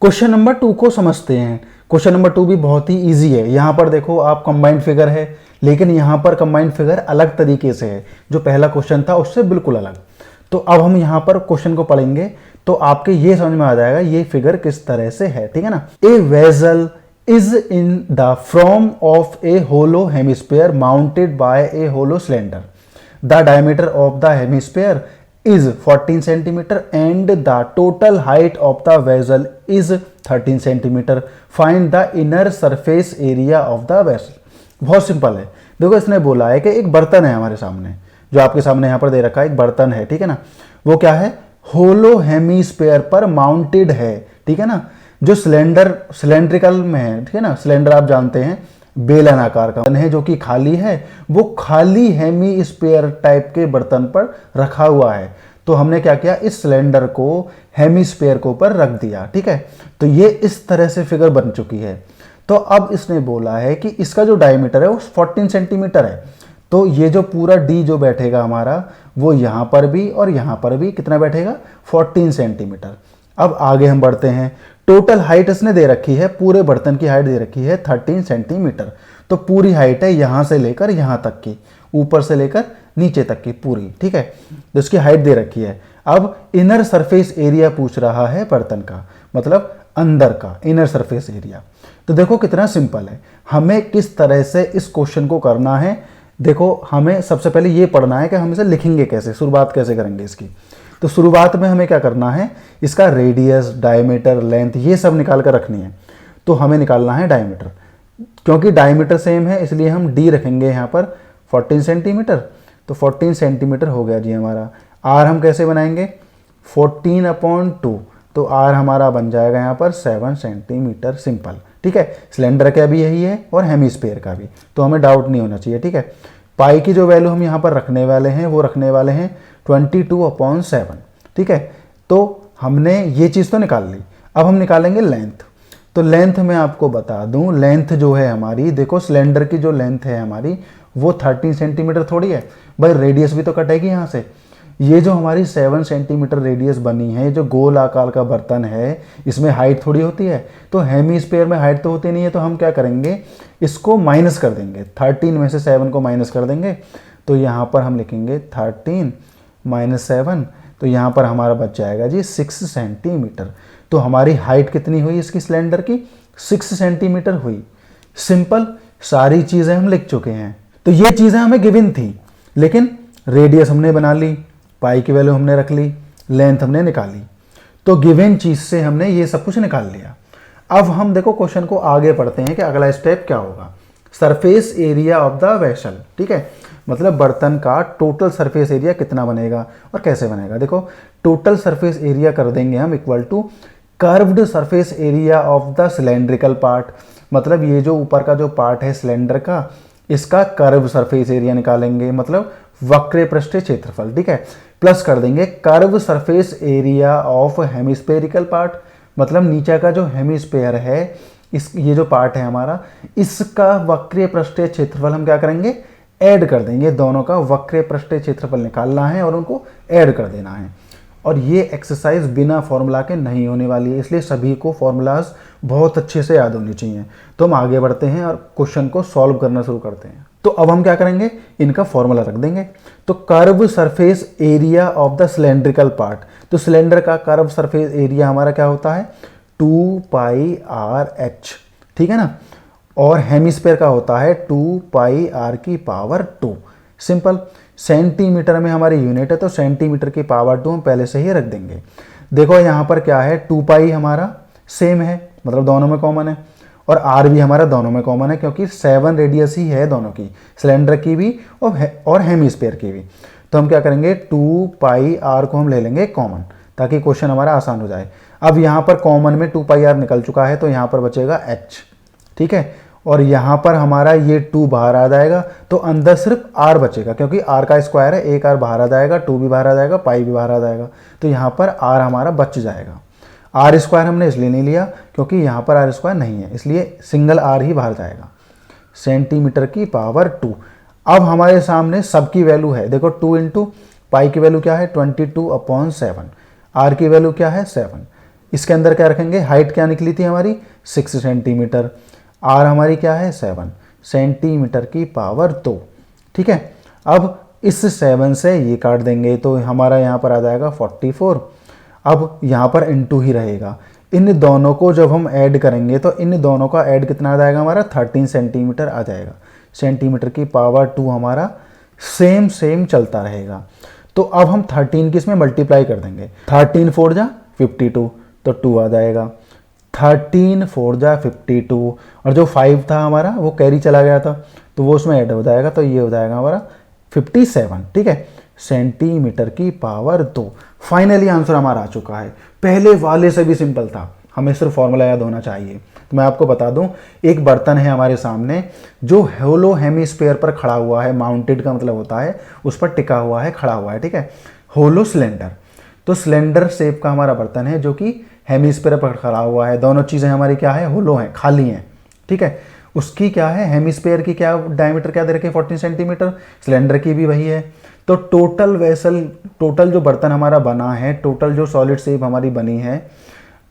Question number 2 को समझते हैं। क्वेश्चन नंबर 2 भी बहुत ही इजी है। यहाँ पर देखो आप कंबाइंड फिगर है, लेकिन यहाँ पर कंबाइंड फिगर अलग तरीके से है, जो पहला क्वेश्चन था उससे बिल्कुल अलग। तो अब हम यहाँ पर क्वेश्चन को पढ़ेंगे तो आपके ये समझ में आ जाएगा ये फिगर किस तरह से है, ठीक है ना। A vessel is in the form of a hollow hemisphere mounted by a hollow cylinder. The diameter of the hemisphere is 14 centimeter and the total height of the vessel is 13 centimeter. Find the inner surface area of the vessel. बहुत simple है। देखो इसने बोला है कि एक बर्तन है हमारे सामने, जो आपके सामने यहाँ पर दे रखा है, एक बर्तन है, ठीक है ना। वो क्या है, होलो हेमिस्फीयर पर माउंटेड है, ठीक है ना। जो सिलेंड्रिकल में है, ठीक है ना। सिलेंडर आप जानते हैं बेलन आकार का है, जो कि खाली है, वो खाली हेमिस्फीयर टाइप के बर्तन पर रखा हुआ है। तो हमने क्या किया, इस सिलेंडर को हेमिस्फीयर के ऊपर रख दिया, ठीक है। तो ये इस तरह से फिगर बन चुकी है। तो अब इसने बोला है कि इसका जो डायमीटर है वो 14 सेंटीमीटर है। तो ये जो पूरा डी जो बैठेगा हमारा, वो यहाँ पर भी और यहाँ पर भी कितना बैठेगा, 14 सेंटीमीटर। अब आगे हम बढ़ते हैं। टोटल हाइट इसने दे रखी है, पूरे बर्तन की हाइट दे रखी है 13 सेंटीमीटर। तो पूरी हाइट है यहाँ से लेकर यहाँ तक की, ऊपर से लेकर नीचे तक की पूरी, ठीक है। तो इसकी हाइट दे रखी है। अब इनर सरफेस एरिया पूछ रहा है बर्तन का, मतलब अंदर का इनर सरफेस एरिया। तो देखो कितना सिंपल है, हमें किस तरह से इस क्वेश्चन को करना है। देखो हमें सबसे पहले ये पढ़ना है कि हम इसे लिखेंगे कैसे, शुरुआत कैसे करेंगे इसकी। तो शुरुआत में हमें क्या करना है, इसका रेडियस, डायमीटर, लेंथ ये सब निकाल कर रखनी है। तो हमें निकालना है डायमीटर, क्योंकि डायमीटर सेम है इसलिए हम डी रखेंगे यहाँ पर 14 सेंटीमीटर। तो 14 सेंटीमीटर हो गया जी हमारा। आर हम कैसे बनाएंगे, 14/2। तो आर हमारा बन जाएगा यहाँ पर 7 सेंटीमीटर, सिंपल, ठीक है। सिलेंडर का भी यही है और हेमिस्फीयर का भी, तो हमें डाउट नहीं होना चाहिए, ठीक है। पाई की जो वैल्यू हम यहाँ पर रखने वाले हैं वो रखने वाले हैं 22/7, ठीक है। तो हमने ये चीज़ तो निकाल ली। अब हम निकालेंगे लेंथ। तो लेंथ में आपको बता दूं, लेंथ जो है हमारी, देखो सिलेंडर की जो लेंथ है हमारी वो 13 सेंटीमीटर थोड़ी है भाई, रेडियस भी तो कटेगी यहाँ से। ये जो हमारी 7 सेंटीमीटर रेडियस बनी है, जो गोल आकार का बर्तन है, इसमें हाइट थोड़ी होती है। तो हेमिस्फीयर में हाइट तो होती नहीं है, तो हम क्या करेंगे, इसको माइनस कर देंगे। 13 में से 7 को माइनस कर देंगे। तो यहाँ पर हम लिखेंगे 13 - 7। तो यहाँ पर हमारा बच जाएगा जी 6 सेंटीमीटर। तो हमारी हाइट कितनी हुई इसकी सिलेंडर की, 6 सेंटीमीटर हुई। सिंपल, सारी चीज़ें हम लिख चुके हैं। तो ये चीज़ें हमें गिवन थी, लेकिन रेडियस हमने बना ली, पाई की वैल्यू हमने रख ली, लेंथ हमने निकाली। तो गिवन चीज़ से हमने ये सब कुछ निकाल लिया। अब हम देखो क्वेश्चन को आगे पढ़ते हैं कि अगला स्टेप क्या होगा। Surface area of the vessel, ठीक है, मतलब बर्तन का टोटल सरफेस एरिया कितना बनेगा और कैसे बनेगा। देखो टोटल सरफेस एरिया कर देंगे हम equal to curved surface area of the cylindrical part. मतलब ये जो ऊपर का जो पार्ट है सिलेंडर का, इसका कर्व सरफेस एरिया निकालेंगे, मतलब वक्र पृष्ठीय क्षेत्रफल, ठीक है। प्लस कर देंगे curve surface area of hemispherical part, मतलब नीचे का जो हेमिस्फेयर है, इस ये जो पार्ट है हमारा, इसका वक्रीय पृष्ठीय क्षेत्रफल हम क्या करेंगे, ऐड कर देंगे। दोनों का वक्रीय पृष्ठीय क्षेत्रफल निकालना है और उनको ऐड कर देना है। और ये एक्सरसाइज बिना फॉर्मूला के नहीं होने वाली है, इसलिए सभी को फॉर्मूलाज बहुत अच्छे से याद होनी चाहिए। तो हम आगे बढ़ते हैं और क्वेश्चन को सॉल्व करना शुरू करते हैं। तो अब हम क्या करेंगे, इनका फॉर्मूला रख देंगे। तो curve surface area of the cylindrical part, तो सिलेंडर का कर्व सरफेस एरिया हमारा क्या होता है, 2πr/h, ठीक है ना। और हेमिस्फीयर का होता है 2πr²। सिंपल, सेंटीमीटर में हमारी यूनिट है, तो सेंटीमीटर की पावर 2 हम पहले से ही रख देंगे। देखो यहाँ पर क्या है, 2π हमारा सेम है, मतलब दोनों में कॉमन है, और r भी हमारा दोनों में कॉमन है, क्योंकि 7 रेडियस ही है दोनों की, सिलेंडर की भी और हेमिस्फीयर की भी। तो हम क्या करेंगे, 2πr को हम ले लेंगे कॉमन, ताकि क्वेश्चन हमारा आसान हो जाए। अब यहाँ पर कॉमन में 2πr निकल चुका है, तो यहाँ पर बचेगा h, ठीक है। और यहाँ पर हमारा ये 2 बाहर आ जाएगा, तो अंदर सिर्फ r बचेगा, क्योंकि r का स्क्वायर है, एक r बाहर आ जाएगा, 2 भी बाहर आ जाएगा, पाई भी बाहर आ जाएगा। तो यहाँ पर r हमारा बच जाएगा। r स्क्वायर हमने इसलिए नहीं लिया क्योंकि यहाँ पर r स्क्वायर नहीं है, इसलिए सिंगल r ही बाहर जाएगा, सेंटीमीटर की पावर 2। अब हमारे सामने सबकी वैल्यू है, देखो 2 × पाई की वैल्यू क्या है, 22/7, r की वैल्यू क्या है 7, इसके अंदर क्या रखेंगे, हाइट क्या निकली थी हमारी 6 सेंटीमीटर, आर हमारी क्या है 7 सेंटीमीटर की पावर 2। ठीक है, अब इस 7 से ये काट देंगे तो हमारा यहाँ पर आ जाएगा 44। अब यहाँ पर इनटू ही रहेगा, इन दोनों को जब हम ऐड करेंगे तो इन दोनों का ऐड कितना आ जाएगा हमारा 13 सेंटीमीटर आ जाएगा, सेंटीमीटर की पावर 2 हमारा सेम चलता रहेगा। तो अब हम 13 की इसमें मल्टीप्लाई कर देंगे, 13 4 जा 52 तो 2 आ जाएगा, 13 4 जा 52 और जो 5 था हमारा वो कैरी चला गया था तो वो उसमें ऐड हो जाएगा, तो ये हो जाएगा हमारा 57। ठीक है, सेंटीमीटर की पावर 2। फाइनली आंसर हमारा आ चुका है। पहले वाले से भी सिंपल था, हमें सिर्फ फॉर्मूला याद होना चाहिए। तो मैं आपको बता दूं, एक बर्तन है हमारे सामने जो होलो हेमिस्फीयर पर खड़ा हुआ है, माउंटेड का मतलब होता है उस पर टिका हुआ है, खड़ा हुआ है। ठीक है, होलो सिलेंडर, तो सिलेंडर शेप का हमारा बर्तन है जो कि हेमिस्फीयर पर खड़ा हुआ है। दोनों चीज़ें हमारी क्या है, होलो हैं, खाली हैं। ठीक है, उसकी क्या है, हेमिस्फीयर की क्या डायमीटर क्या दे रखे 14 सेंटीमीटर, सिलेंडर की भी वही है। तो टोटल वेसल, टोटल जो बर्तन हमारा बना है, टोटल जो सॉलिड शेप हमारी बनी है,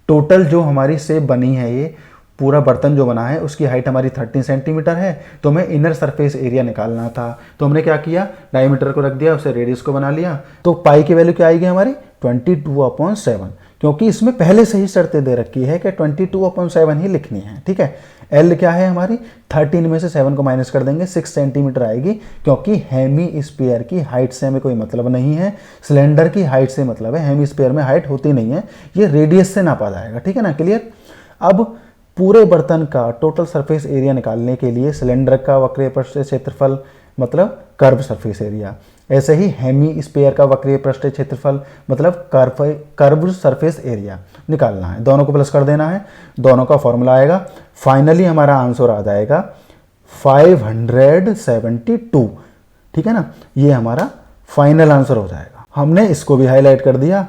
टोटल जो हमारी शेप बनी है, ये पूरा बर्तन जो बना है उसकी हाइट हमारी 13 सेंटीमीटर है। तो हमें इनर सरफेस एरिया निकालना था, तो हमने क्या किया, डायमीटर को रख दिया, उससे रेडियस को बना लिया। तो पाई की वैल्यू क्या आएगी हमारी 22/7, क्योंकि इसमें पहले से ही शर्तें दे रखी है कि 22/7 ही लिखनी है। ठीक है, एल क्या है हमारी 13 में से 7 को माइनस कर देंगे, 6 सेंटीमीटर आएगी, क्योंकि हेमी स्फीयर की हाइट से हमें कोई मतलब नहीं है, सिलेंडर की हाइट से मतलब है। हेमी स्फीयर में हाइट होती नहीं है, ये रेडियस से नापा जाएगा। ठीक है ना, क्लियर। अब पूरे बर्तन का टोटल सरफेस एरिया निकालने के लिए सिलेंडर का वक्रीय पृष्ठीय क्षेत्रफल मतलब कर्व सरफेस एरिया, ऐसे ही हेमी स्फीयर का वक्रीय पृष्ठीय क्षेत्रफल मतलब कर्व सरफेस एरिया निकालना है। दोनों को प्लस कर देना है, दोनों का फॉर्मूला आएगा। फाइनली हमारा आंसर आ जाएगा 572। ठीक है ना, ये हमारा फाइनल आंसर हो जाएगा। हमने इसको भी हाईलाइट कर दिया।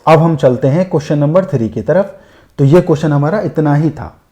अब हम चलते हैं क्वेश्चन नंबर 3 की तरफ। तो ये क्वेश्चन हमारा इतना ही था।